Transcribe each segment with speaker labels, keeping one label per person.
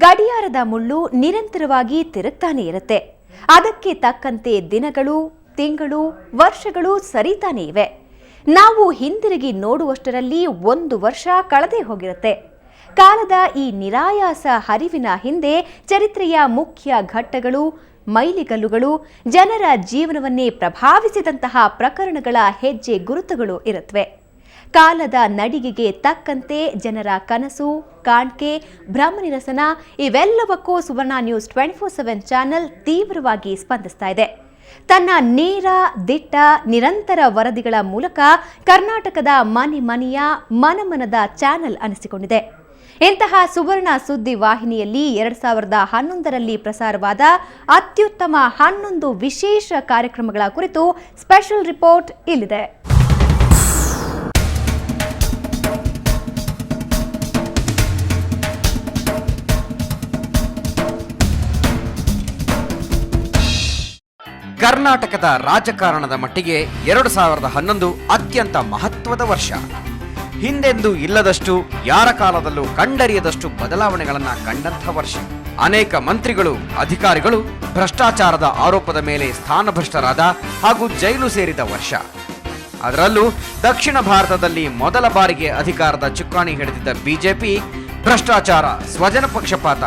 Speaker 1: ಗಡಿಯಾರದ ಮುಳ್ಳು ನಿರಂತರವಾಗಿ ತಿರುಗ್ತಾನೆ ಇರುತ್ತೆ. ಅದಕ್ಕೆ ತಕ್ಕಂತೆ ದಿನಗಳು, ತಿಂಗಳು, ವರ್ಷಗಳು ಸರಿತಾನೆ ಇವೆ. ನಾವು ಹಿಂದಿರುಗಿ ನೋಡುವಷ್ಟರಲ್ಲಿ 1 ವರ್ಷ ಕಳೆದೇ ಹೋಗಿರುತ್ತೆ. ಕಾಲದ ಈ ನಿರಾಯಾಸ ಹರಿವಿನ ಹಿಂದೆ ಚರಿತ್ರೆಯ ಮುಖ್ಯ ಘಟ್ಟಗಳು, ಮೈಲಿಗಲ್ಲುಗಳು, ಜನರ ಜೀವನವನ್ನೇ ಪ್ರಭಾವಿಸಿದಂತಹ ಪ್ರಕರಣಗಳ ಹೆಜ್ಜೆ ಗುರುತುಗಳು ಇರುತ್ತವೆ. ಕಾಲದ ನಡಿಗೆಗೆ ತಕ್ಕಂತೆ ಜನರ ಕನಸು, ಕಾಣ್ಕೆ, ಭ್ರಮನಿರಸನ ಇವೆಲ್ಲವಕ್ಕೂ ಸುವರ್ಣ ನ್ಯೂಸ್ 24/7 ಚಾನೆಲ್ ತೀವ್ರವಾಗಿ ಸ್ಪಂದಿಸ್ತಾ ಇದೆ. ತನ್ನ ನೇರ, ದಿಟ್ಟ, ನಿರಂತರ ವರದಿಗಳ ಮೂಲಕ ಕರ್ನಾಟಕದ ಮನೆಯ ಮನಮನದ ಚಾನೆಲ್ ಅನಿಸಿಕೊಂಡಿದೆ. ಇಂತಹ ಸುವರ್ಣ ಸುದ್ದಿ ವಾಹಿನಿಯಲ್ಲಿ 2011ರಲ್ಲಿ ಪ್ರಸಾರವಾದ ಅತ್ಯುತ್ತಮ 11 ವಿಶೇಷ ಕಾರ್ಯಕ್ರಮಗಳ ಕುರಿತು ಸ್ಪೆಷಲ್ ರಿಪೋರ್ಟ್ ಇಲ್ಲಿದೆ.
Speaker 2: ಕರ್ನಾಟಕದ ರಾಜಕಾರಣದ ಮಟ್ಟಿಗೆ 2011 ಅತ್ಯಂತ ಮಹತ್ವದ ವರ್ಷ. ಹಿಂದೆಂದೂ ಇಲ್ಲದಷ್ಟು, ಯಾರ ಕಾಲದಲ್ಲೂ ಕಂಡರಿಯದಷ್ಟು ಬದಲಾವಣೆಗಳನ್ನು ಕಂಡಂಥ ವರ್ಷ. ಅನೇಕ ಮಂತ್ರಿಗಳು, ಅಧಿಕಾರಿಗಳು ಭ್ರಷ್ಟಾಚಾರದ ಆರೋಪದ ಮೇಲೆ ಸ್ಥಾನಭ್ರಷ್ಟರಾದ ಹಾಗೂ ಜೈಲು ಸೇರಿದ ವರ್ಷ. ಅದರಲ್ಲೂ ದಕ್ಷಿಣ ಭಾರತದಲ್ಲಿ ಮೊದಲ ಬಾರಿಗೆ ಅಧಿಕಾರದ ಚುಕ್ಕಾಣಿ ಹಿಡಿದಿದ್ದ ಬಿಜೆಪಿ ಭ್ರಷ್ಟಾಚಾರ, ಸ್ವಜನ ಪಕ್ಷಪಾತ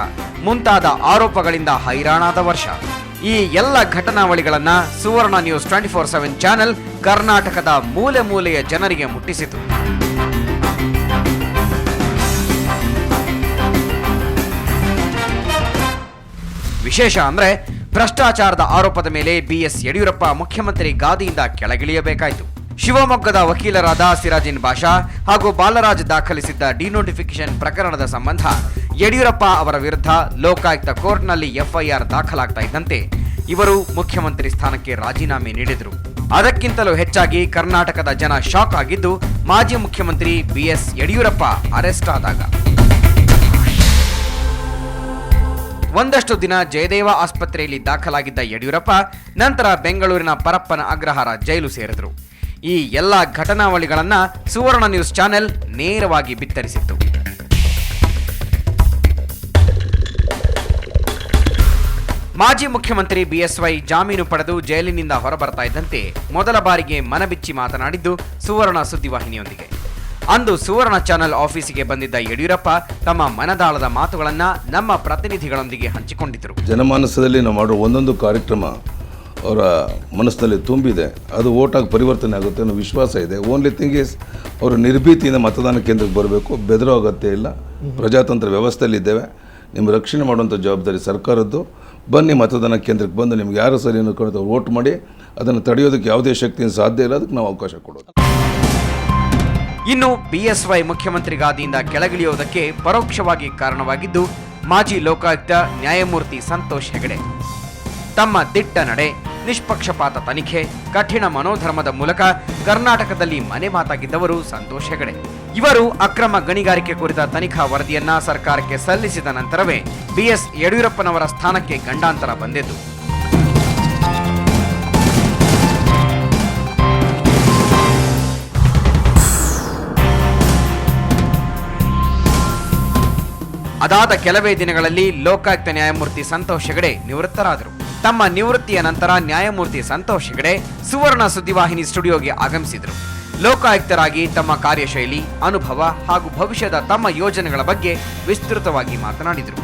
Speaker 2: ಮುಂತಾದ ಆರೋಪಗಳಿಂದ ಹೈರಾಣಾದ ವರ್ಷ. ಈ ಎಲ್ಲ ಘಟನಾವಳಿಗಳನ್ನ ಸುವರ್ಣ ನ್ಯೂಸ್ 24/7 ಚಾನೆಲ್ ಕರ್ನಾಟಕದ ಮೂಲೆ ಮೂಲೆಯ ಜನರಿಗೆ ಮುಟ್ಟಿಸಿತು. ವಿಶೇಷ ಅಂದ್ರೆ ಭ್ರಷ್ಟಾಚಾರದ ಆರೋಪದ ಮೇಲೆ BS ಯಡಿಯೂರಪ್ಪ ಮುಖ್ಯಮಂತ್ರಿ ಗಾದಿಯಿಂದ ಕೆಳಗಿಳಿಯಬೇಕಾಯಿತು. ಶಿವಮೊಗ್ಗದ ವಕೀಲರಾದ ಸಿರಾಜಿನ್ ಬಾಷಾ ಹಾಗೂ ಬಾಲರಾಜ್ ದಾಖಲಿಸಿದ್ದ ಡಿನೋಟಿಫಿಕೇಶನ್ ಪ್ರಕರಣದ ಸಂಬಂಧ ಯಡಿಯೂರಪ್ಪ ಅವರ ವಿರುದ್ಧ ಲೋಕಾಯುಕ್ತ ಕೋರ್ಟ್ನಲ್ಲಿ FIR ದಾಖಲಾಗ್ತಾ ಇದ್ದಂತೆ ಇವರು ಮುಖ್ಯಮಂತ್ರಿ ಸ್ಥಾನಕ್ಕೆ ರಾಜೀನಾಮೆ ನೀಡಿದರು. ಅದಕ್ಕಿಂತಲೂ ಹೆಚ್ಚಾಗಿ ಕರ್ನಾಟಕದ ಜನ ಶಾಕ್ ಆಗಿದ್ದು ಮಾಜಿ ಮುಖ್ಯಮಂತ್ರಿ BS ಯಡಿಯೂರಪ್ಪ ಅರೆಸ್ಟ್ ಆದಾಗ. ಒಂದಷ್ಟು ದಿನ ಜಯದೇವ ಆಸ್ಪತ್ರೆಯಲ್ಲಿ ದಾಖಲಾಗಿದ್ದ ಯಡಿಯೂರಪ್ಪ ನಂತರ ಬೆಂಗಳೂರಿನ ಪರಪ್ಪನ ಅಗ್ರಹಾರ ಜೈಲು ಸೇರಿದರು. ಈ ಎಲ್ಲ ಘಟನಾವಳಿಗಳನ್ನ ಸುವರ್ಣ ನ್ಯೂಸ್ ಚಾನೆಲ್ ನೇರವಾಗಿ ಬಿತ್ತರಿಸಿತ್ತು. ಮಾಜಿ ಮುಖ್ಯಮಂತ್ರಿ BSY ಜಾಮೀನು ಪಡೆದು ಜೈಲಿನಿಂದ ಹೊರಬರ್ತಾ ಇದ್ದಂತೆ ಮೊದಲ ಬಾರಿಗೆ ಮನಬಿಚ್ಚಿ ಮಾತನಾಡಿದ್ದು ಸುವರ್ಣ ಸುದ್ದಿವಾಹಿನಿಯೊಂದಿಗೆ. ಅಂದು ಸುವರ್ಣ ಚಾನೆಲ್ ಆಫೀಸಿಗೆ ಬಂದಿದ್ದ ಯಡಿಯೂರಪ್ಪ ತಮ್ಮ ಮನದಾಳದ ಮಾತುಗಳನ್ನ ನಮ್ಮ ಪ್ರತಿನಿಧಿಗಳೊಂದಿಗೆ ಹಂಚಿಕೊಂಡಿದ್ದರು.
Speaker 3: ಜನಮಾನಸದಲ್ಲಿ ನಾವು ಮಾಡೋ ಒಂದೊಂದು ಕಾರ್ಯಕ್ರಮ ಅವರ ಮನಸ್ಸಿನಲ್ಲಿ ತುಂಬಿದೆ. ಅದು ಓಟಾಗಿ ಪರಿವರ್ತನೆ ಆಗುತ್ತೆ ಅನ್ನೋ ವಿಶ್ವಾಸ ಇದೆ. ಓನ್ಲಿ ಥಿಂಗ್ ಈಸ್ ಅವರು ನಿರ್ಭೀತಿಯಿಂದ ಮತದಾನ ಕೇಂದ್ರಕ್ಕೆ ಬರಬೇಕು. ಬೆದರೋ ಅಗತ್ಯ ಇಲ್ಲ. ಪ್ರಜಾತಂತ್ರ ವ್ಯವಸ್ಥೆಯಲ್ಲಿದ್ದೇವೆ. ನಿಮ್ಮ ರಕ್ಷಣೆ ಮಾಡುವಂಥ ಜವಾಬ್ದಾರಿ ಸರ್ಕಾರದ್ದು. ಬನ್ನಿ ಮತದಾನ ಕೇಂದ್ರಕ್ಕೆ ಬಂದು ನಿಮ್ಗೆ ಯಾರು ಸರಿ ಅನ್ನೋ ವೋಟ್ ಮಾಡಿ. ಅದನ್ನು ತಡೆಯೋದಕ್ಕೆ ಯಾವುದೇ ಶಕ್ತಿಯಿಂದ ಸಾಧ್ಯ ಇಲ್ಲ. ಅದಕ್ಕೆ ನಾವು ಅವಕಾಶ ಕೊಡೋದು.
Speaker 2: ಇನ್ನು BSY ಮುಖ್ಯಮಂತ್ರಿ ಗಾದಿಯಿಂದ ಕೆಳಗಿಳಿಯೋದಕ್ಕೆ ಪರೋಕ್ಷವಾಗಿ ಕಾರಣವಾಗಿದ್ದು ಮಾಜಿ ಲೋಕಾಯುಕ್ತ ನ್ಯಾಯಮೂರ್ತಿ ಸಂತೋಷ್ ಹೆಗಡೆ. ತಮ್ಮ ದಿಟ್ಟ ನಡೆ, ನಿಷ್ಪಕ್ಷಪಾತ ತನಿಖೆ, ಕಠಿಣ ಮನೋಧರ್ಮದ ಮೂಲಕ ಕರ್ನಾಟಕದಲ್ಲಿ ಮನೆ ಮಾತಾಗಿದ್ದವರು ಸಂತೋಷ್ ಹೆಗಡೆ. ಇವರು ಅಕ್ರಮ ಗಣಿಗಾರಿಕೆ ಕುರಿತ ತನಿಖಾ ವರದಿಯನ್ನ ಸರ್ಕಾರಕ್ಕೆ ಸಲ್ಲಿಸಿದ ನಂತರವೇ BS ಯಡಿಯೂರಪ್ಪನವರ ಸ್ಥಾನಕ್ಕೆ ಗಂಡಾಂತರ ಬಂದಿದ್ದು. ಅದಾದ ಕೆಲವೇ ದಿನಗಳಲ್ಲಿ ಲೋಕಾಯುಕ್ತ ನ್ಯಾಯಮೂರ್ತಿ ಸಂತೋಷ್ ಹೆಗಡೆ ನಿವೃತ್ತರಾದರು. ತಮ್ಮ ನಿವೃತ್ತಿಯ ನಂತರ ನ್ಯಾಯಮೂರ್ತಿ ಸಂತೋಷ್ ಹೆಗಡೆ ಸುವರ್ಣ ಸುದ್ದಿವಾಹಿನಿ ಸ್ಟುಡಿಯೋಗೆ ಆಗಮಿಸಿದರು. ಲೋಕಾಯುಕ್ತರಾಗಿ ತಮ್ಮ ಕಾರ್ಯಶೈಲಿ, ಅನುಭವ ಹಾಗೂ ಭವಿಷ್ಯದ ತಮ್ಮ ಯೋಜನೆಗಳ ಬಗ್ಗೆ ವಿಸ್ತೃತವಾಗಿ ಮಾತನಾಡಿದರು.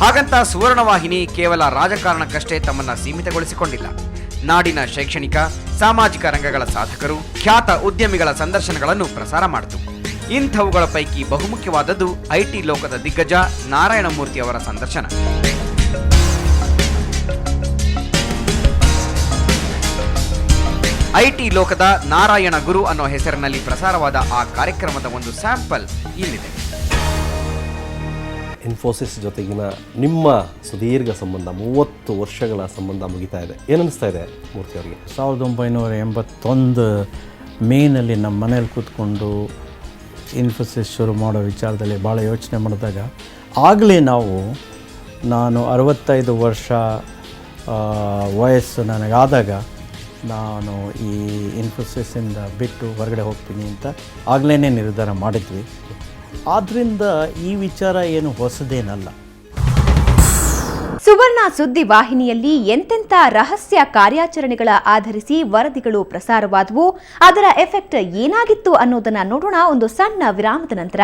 Speaker 2: ಹಾಗಂತ ಸುವರ್ಣವಾಹಿನಿ ಕೇವಲ ರಾಜಕಾರಣಕ್ಕಷ್ಟೇ ತಮ್ಮನ್ನ ಸೀಮಿತಗೊಳಿಸಿಕೊಂಡಿಲ್ಲ. ನಾಡಿನ ಶೈಕ್ಷಣಿಕ, ಸಾಮಾಜಿಕ ರಂಗಗಳ ಸಾಧಕರು, ಖ್ಯಾತ ಉದ್ಯಮಿಗಳ ಸಂದರ್ಶನಗಳನ್ನು ಪ್ರಸಾರ ಮಾಡಿತು. ಇಂಥವುಗಳ ಪೈಕಿ ಬಹುಮುಖ್ಯವಾದದ್ದು IT ಲೋಕದ ದಿಗ್ಗಜ ನಾರಾಯಣಮೂರ್ತಿ ಅವರ ಸಂದರ್ಶನ. IT ಲೋಕದ ನಾರಾಯಣ ಗುರು ಅನ್ನೋ ಹೆಸರಿನಲ್ಲಿ ಪ್ರಸಾರವಾದ ಆ ಕಾರ್ಯಕ್ರಮದ ಒಂದು ಸ್ಯಾಂಪಲ್ ಇಲ್ಲಿದೆ.
Speaker 4: ಇನ್ಫೋಸಿಸ್ ಜೊತೆಗಿನ ನಿಮ್ಮ ಸುದೀರ್ಘ ಸಂಬಂಧ, 30 ವರ್ಷಗಳ ಸಂಬಂಧ ಮುಗಿತಾ ಇದೆ. ಏನನ್ನಿಸ್ತಾ ಇದೆ ಮೂರ್ತಿ ಅವರಿಗೆ?
Speaker 5: 1981 ಮೇನಲ್ಲಿ ನಮ್ಮ ಮನೇಲಿ ಕೂತ್ಕೊಂಡು ಇನ್ಫೋಸಿಸ್ ಶುರು ಮಾಡೋ ವಿಚಾರದಲ್ಲಿ ಭಾಳ ಯೋಚನೆ ಮಾಡಿದಾಗ, ಆಗಲೇ ನಾನು 65 ವರ್ಷ ವಯಸ್ಸು ನನಗಾದಾಗ ನಾನು ಈ ಇನ್ಫೋಸಿಸ್ಸಿಂದ ಬಿಟ್ಟು ಹೊರಗಡೆ ಹೋಗ್ತೀನಿ ಅಂತ ಆಗಲೇ ನಿರ್ಧಾರ ಮಾಡಿದ್ವಿ. ಆದ್ದರಿಂದ ಈ ವಿಚಾರ ಏನು ಹೊಸದೇನಲ್ಲ.
Speaker 1: ಸುವರ್ಣ ಸುದ್ದಿ ವಾಹಿನಿಯಲ್ಲಿ ಎಂತೆಂಥ ರಹಸ್ಯ ಕಾರ್ಯಾಚರಣೆಗಳ ಆಧರಿಸಿ ವರದಿಗಳು ಪ್ರಸಾರವಾದವು, ಅದರ ಎಫೆಕ್ಟ್ ಏನಾಗಿತ್ತು ಅನ್ನೋದನ್ನ ನೋಡೋಣ ಒಂದು ಸಣ್ಣ ವಿರಾಮದ ನಂತರ.